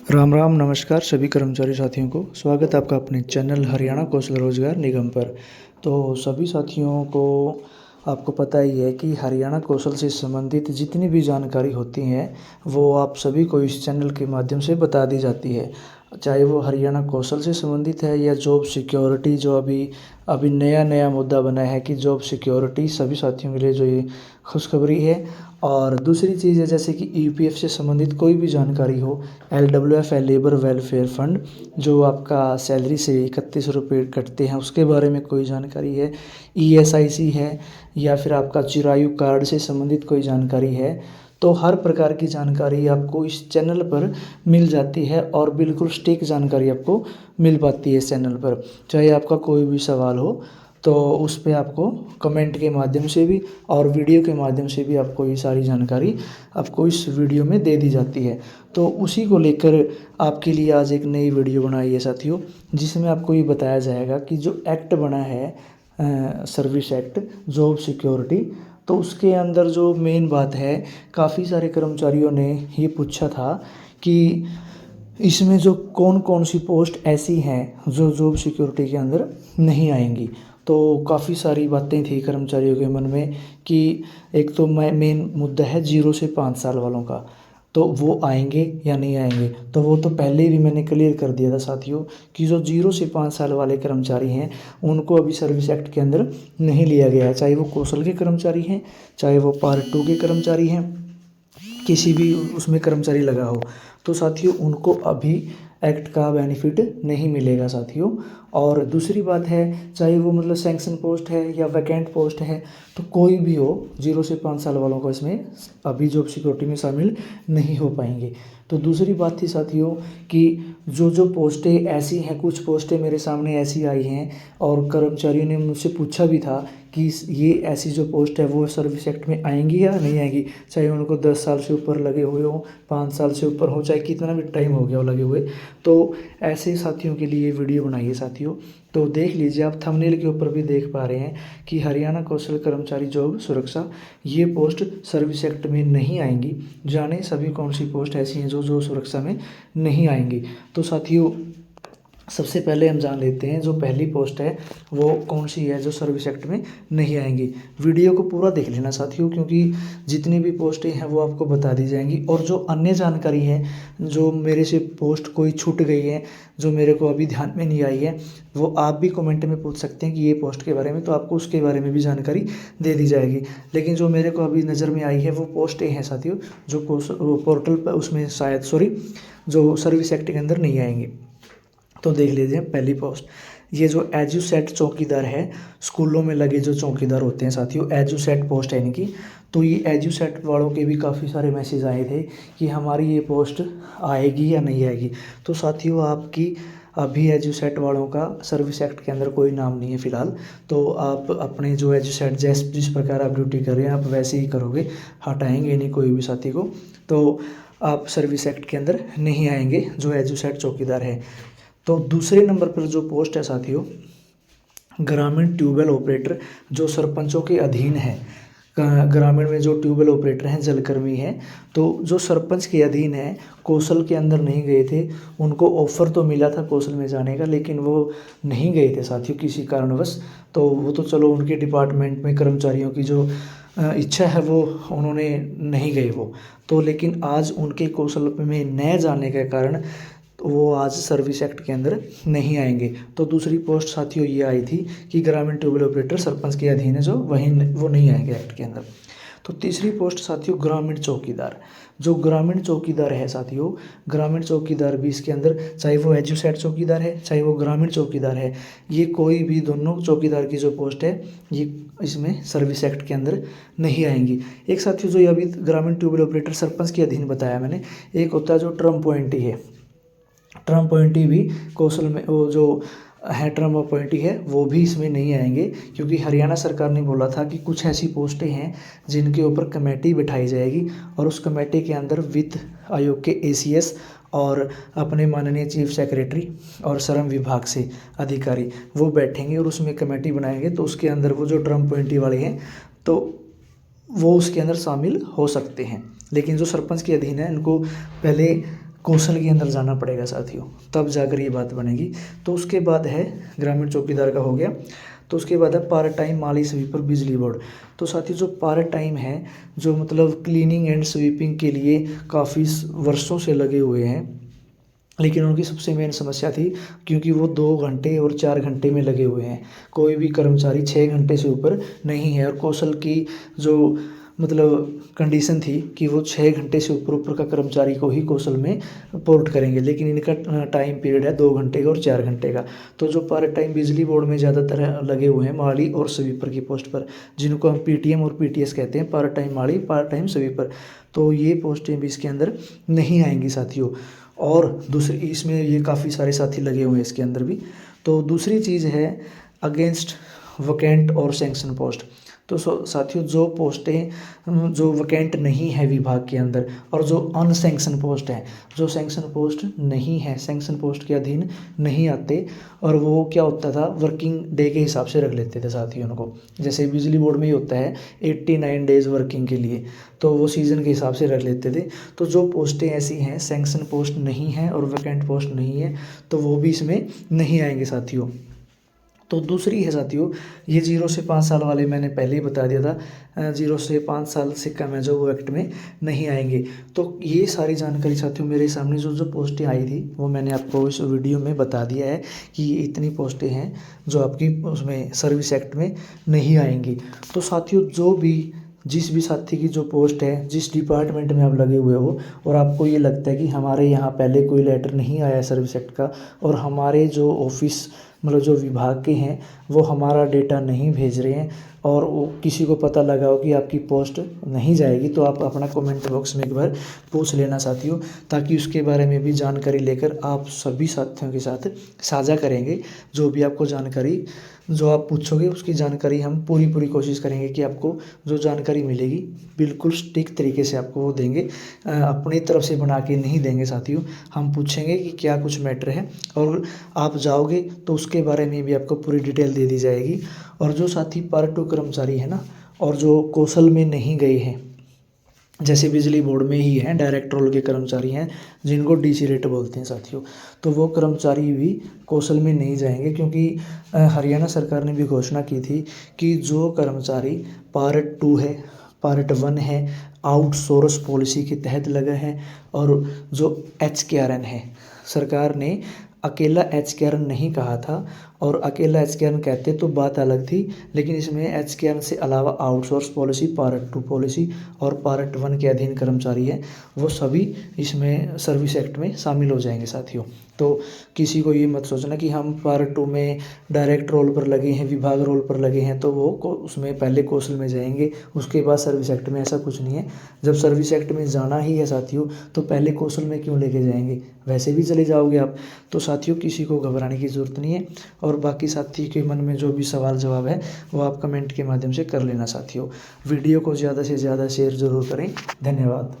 राम राम नमस्कार सभी कर्मचारी साथियों को स्वागत है आपका अपने चैनल हरियाणा कौशल रोजगार निगम पर। तो सभी साथियों को आपको पता ही है कि हरियाणा कौशल से संबंधित जितनी भी जानकारी होती हैं वो आप सभी को इस चैनल के माध्यम से बता दी जाती है, चाहे वो हरियाणा कौशल से संबंधित है या जॉब सिक्योरिटी। जो अभी नया नया मुद्दा बना है कि जॉब सिक्योरिटी सभी साथियों के लिए जो ये खुशखबरी है। और दूसरी चीज़ है जैसे कि ईपीएफ से संबंधित कोई भी जानकारी हो, एलडब्ल्यूएफ है लेबर वेलफेयर फंड, जो आपका सैलरी से 31 रुपये कटते हैं उसके बारे में कोई जानकारी है, ईएसआईसी है या फिर आपका चिरायु कार्ड से संबंधित कोई जानकारी है, तो हर प्रकार की जानकारी आपको इस चैनल पर मिल जाती है और बिल्कुल सटीक जानकारी आपको मिल पाती है इस चैनल पर। चाहे आपका कोई भी सवाल हो तो उस पे आपको कमेंट के माध्यम से भी और वीडियो के माध्यम से भी आपको ये सारी जानकारी आपको इस वीडियो में दे दी जाती है। तो उसी को लेकर आपके लिए आज एक नई वीडियो बनाई है साथियों, जिसमें आपको ये बताया जाएगा कि जो एक्ट बना है सर्विस एक्ट जॉब सिक्योरिटी, तो उसके अंदर जो मेन बात है, काफ़ी सारे कर्मचारियों ने ये पूछा था कि इसमें जो कौन कौन सी पोस्ट ऐसी हैं जो जॉब सिक्योरिटी के अंदर नहीं आएंगी। तो काफ़ी सारी बातें थी कर्मचारियों के मन में कि एक तो मेन मुद्दा है 0 से 5 साल वालों का, तो वो आएंगे या नहीं आएंगे। तो वो तो पहले भी मैंने क्लियर कर दिया था साथियों कि जो 0 से 5 साल वाले कर्मचारी हैं उनको अभी सर्विस एक्ट के अंदर नहीं लिया गया है, चाहे वो कौशल के कर्मचारी हैं, चाहे वो पार्ट 2 के कर्मचारी हैं, किसी भी उसमें कर्मचारी लगा हो, तो साथियों उनको अभी एक्ट का बेनिफिट नहीं मिलेगा साथियों। और दूसरी बात है, चाहे वो मतलब सैंक्शन पोस्ट है या वैकेंट पोस्ट है, तो कोई भी हो 0 से 5 साल वालों को इसमें अभी जॉब सिक्योरिटी में शामिल नहीं हो पाएंगे। तो दूसरी बात थी साथियों कि जो पोस्टें ऐसी हैं, कुछ पोस्टें मेरे सामने ऐसी आई हैं और कर्मचारियों ने मुझसे पूछा भी था कि ये ऐसी जो पोस्ट है वो सर्विस एक्ट में आएंगी या नहीं आएंगी, चाहे उनको 10 साल से ऊपर लगे हुए हो, 5 साल से ऊपर हो, चाहे कितना भी टाइम हो गया हो लगे हुए। तो ऐसे साथियों के लिए वीडियो बनाई है साथियों। तो देख लीजिए, आप थंबनेल के ऊपर भी देख पा रहे हैं कि हरियाणा कौशल कर्मचारी जॉब सुरक्षा ये पोस्ट सर्विस एक्ट में नहीं आएंगी। जाने सभी कौन सी पोस्ट ऐसी हैं जो सुरक्षा में नहीं आएंगी। तो साथियों सबसे पहले हम जान लेते हैं जो पहली पोस्ट है वो कौन सी है जो सर्विस एक्ट में नहीं आएंगी। वीडियो को पूरा देख लेना साथियों, क्योंकि जितनी भी पोस्टें हैं वो आपको बता दी जाएंगी। और जो अन्य जानकारी है, जो मेरे से पोस्ट कोई छूट गई है जो मेरे को अभी ध्यान में नहीं आई है, वो आप भी कमेंट में पूछ सकते हैं कि ये पोस्ट के बारे में, तो आपको उसके बारे में भी जानकारी दे दी जाएगी। लेकिन जो मेरे को अभी नज़र में आई है वो पोस्टें हैं साथियों जो पोर्टल पर उसमें शायद जो सर्विस एक्ट के अंदर नहीं आएंगी। तो देख लीजिए पहली पोस्ट, ये जो एजुसेट चौकीदार है, स्कूलों में लगे जो चौकीदार होते हैं साथियों, एजुसेट पोस्ट है इनकी। तो ये एजुसेट वालों के भी काफ़ी सारे मैसेज आए थे कि हमारी ये पोस्ट आएगी या नहीं आएगी। तो साथियों आपकी अभी एजुसेट वालों का सर्विस एक्ट के अंदर कोई नाम नहीं है फ़िलहाल। तो आप अपने जो एजुसेट जिस प्रकार आप ड्यूटी कर रहे हैं आप वैसे ही करोगे, हटाएंगे नहीं कोई भी साथी को, तो आप सर्विस एक्ट के अंदर नहीं आएंगे जो एजुसेट चौकीदार है। तो दूसरे नंबर पर जो पोस्ट है साथियों, ग्रामीण ट्यूबवेल ऑपरेटर जो सरपंचों के अधीन है। ग्रामीण में जो ट्यूबवेल ऑपरेटर हैं, जलकर्मी हैं, तो जो सरपंच के अधीन है, कौशल के अंदर नहीं गए थे, उनको ऑफ़र तो मिला था कौशल में जाने का, लेकिन वो नहीं गए थे साथियों किसी कारणवश। तो वो तो चलो उनके डिपार्टमेंट में कर्मचारियों की जो इच्छा है वो उन्होंने नहीं गए वो तो, लेकिन आज उनके कौशल में न जाने के कारण वो आज सर्विस एक्ट के अंदर नहीं आएंगे। तो दूसरी पोस्ट साथियों ये आई थी कि ग्रामीण ट्यूबवेल ऑपरेटर सरपंच के अधीन है जो वो नहीं आएंगे एक्ट के अंदर। तो तीसरी पोस्ट साथियों ग्रामीण चौकीदार, जो ग्रामीण चौकीदार है साथियों, ग्रामीण चौकीदार भी इसके अंदर, चाहे वो एजुसेट चौकीदार है चाहे वो ग्रामीण चौकीदार है, ये कोई भी दोनों चौकीदार की जो पोस्ट है ये इसमें सर्विस एक्ट के अंदर नहीं आएंगी। एक साथियों जो ये अभी ग्रामीण ट्यूबवेल ऑपरेटर सरपंच के अधीन बताया मैंने, एक होता है जो टर्म अपॉइंटी है, टर्म अपॉइंटी भी कौशल में वो जो है टर्म अपॉइंटी है वो भी इसमें नहीं आएंगे, क्योंकि हरियाणा सरकार ने बोला था कि कुछ ऐसी पोस्टें हैं जिनके ऊपर कमेटी बिठाई जाएगी और उस कमेटी के अंदर वित्त आयोग के एसीएस और अपने माननीय चीफ सेक्रेटरी और श्रम विभाग से अधिकारी वो बैठेंगे और उसमें कमेटी बनाएंगे। तो उसके अंदर वो जो टर्म अपॉइंटी वाले हैं तो वो उसके अंदर शामिल हो सकते हैं, लेकिन जो सरपंच के अधीन है इनको पहले कौशल के अंदर जाना पड़ेगा साथियों, तब जाकर ये बात बनेगी। तो उसके बाद है ग्रामीण चौकीदार का हो गया। तो उसके बाद है पार्ट टाइम माली स्वीपर बिजली बोर्ड। तो साथियों जो पार्ट टाइम है, जो मतलब क्लीनिंग एंड स्वीपिंग के लिए काफ़ी वर्षों से लगे हुए हैं, लेकिन उनकी सबसे मेन समस्या थी क्योंकि वो 2 घंटे और 4 घंटे में लगे हुए हैं। कोई भी कर्मचारी 6 घंटे से ऊपर नहीं है, और कौशल की जो मतलब कंडीशन थी कि वो 6 घंटे से ऊपर का कर्मचारी को ही कौशल में पोर्ट करेंगे, लेकिन इनका टाइम पीरियड है 2 घंटे का और 4 घंटे का। तो जो पार्ट टाइम बिजली बोर्ड में ज़्यादातर लगे हुए हैं माली और स्वीपर की पोस्ट पर, जिनको हम पीटीएम और पीटीएस कहते हैं, पार्ट टाइम माली, पार्ट टाइम स्वीपर, तो ये पोस्टें भी इसके अंदर नहीं आएंगी साथियों। और दूसरी इसमें ये काफ़ी सारे साथी लगे हुए हैं इसके अंदर भी। तो दूसरी चीज़ है अगेंस्ट वैकेंट और सैंक्शन पोस्ट। तो साथियों जो पोस्टें जो वैकेंट नहीं है विभाग के अंदर, और जो अनसैंक्शन पोस्ट हैं, जो सैंक्शन पोस्ट नहीं है, सैंक्शन पोस्ट के अधीन नहीं आते, और वो क्या होता था वर्किंग डे के हिसाब से रख लेते थे साथियों उनको। जैसे बिजली बोर्ड में ही होता है 89 डेज़ वर्किंग के लिए, तो वो सीज़न के हिसाब से रख लेते थे। तो जो पोस्टें ऐसी हैं सैंक्शन पोस्ट नहीं है और वैकेंट पोस्ट नहीं है, तो वो भी इसमें नहीं आएंगे साथियों। तो दूसरी है साथियों, ये 0 से 5 साल वाले मैंने पहले ही बता दिया था, 0 से 5 साल से कम है जो वो एक्ट में नहीं आएंगे। तो ये सारी जानकारी साथियों मेरे सामने जो जो पोस्टें आई थी वो मैंने आपको इस वीडियो में बता दिया है कि ये इतनी पोस्टें हैं जो आपकी उसमें सर्विस एक्ट में नहीं आएंगी। तो साथियों जो भी जिस भी साथी की जो पोस्ट है, जिस डिपार्टमेंट में आप लगे हुए हो, और आपको ये लगता है कि हमारे यहाँ पहले कोई लेटर नहीं आया सर्विस एक्ट का, और हमारे जो ऑफिस मतलब जो विभाग के हैं वो हमारा डेटा नहीं भेज रहे हैं, और वो किसी को पता लगा हो कि आपकी पोस्ट नहीं जाएगी, तो आप अपना कमेंट बॉक्स में एक बार पूछ लेना साथियों, ताकि उसके बारे में भी जानकारी लेकर आप सभी साथियों के साथ साझा करेंगे। जो भी आपको जानकारी जो आप पूछोगे उसकी जानकारी हम पूरी कोशिश करेंगे कि आपको जो जानकारी मिलेगी बिल्कुल सटीक तरीके से आपको वो देंगे, अपनी तरफ से बना के नहीं देंगे साथियों। हम पूछेंगे कि क्या कुछ मैटर है, और आप जाओगे तो उसके बारे में भी आपको पूरी डिटेल दे दी जाएगी। और जो साथी पार्ट 2 कर्मचारी है ना, और जो कौशल में नहीं गए हैं, जैसे बिजली बोर्ड में ही हैं डायरेक्ट रोल के कर्मचारी हैं जिनको डीसी रेट बोलते हैं साथियों, तो वो कर्मचारी भी कौशल में नहीं जाएंगे, क्योंकि हरियाणा सरकार ने भी घोषणा की थी कि जो कर्मचारी पार्ट 2 है, पार्ट 1 है, आउटसोर्स पॉलिसी के तहत लगा है, और जो HKRN है, सरकार ने अकेला HKRN नहीं कहा था, और अकेला HKRN कहते तो बात अलग थी, लेकिन इसमें HKRN से अलावा आउटसोर्स पॉलिसी, पार्ट 2 पॉलिसी और पार्ट 1 के अधीन कर्मचारी हैं, वो सभी इसमें सर्विस एक्ट में शामिल हो जाएंगे साथियों। तो किसी को ये मत सोचना कि हम पार्ट 2 में डायरेक्ट रोल पर लगे हैं, विभाग रोल पर लगे हैं, तो वो उसमें पहले कौशल में जाएंगे उसके बाद सर्विस एक्ट में। ऐसा कुछ नहीं है। जब सर्विस एक्ट में जाना ही है साथियों, तो पहले कौशल में क्यों लेके जाएंगे, वैसे भी चले जाओगे आप। तो साथियों किसी को घबराने की ज़रूरत नहीं है, और बाकी साथी के मन में जो भी सवाल जवाब है वो आप कमेंट के माध्यम से कर लेना साथियों। वीडियो को ज़्यादा से ज़्यादा शेयर ज़रूर करें। धन्यवाद।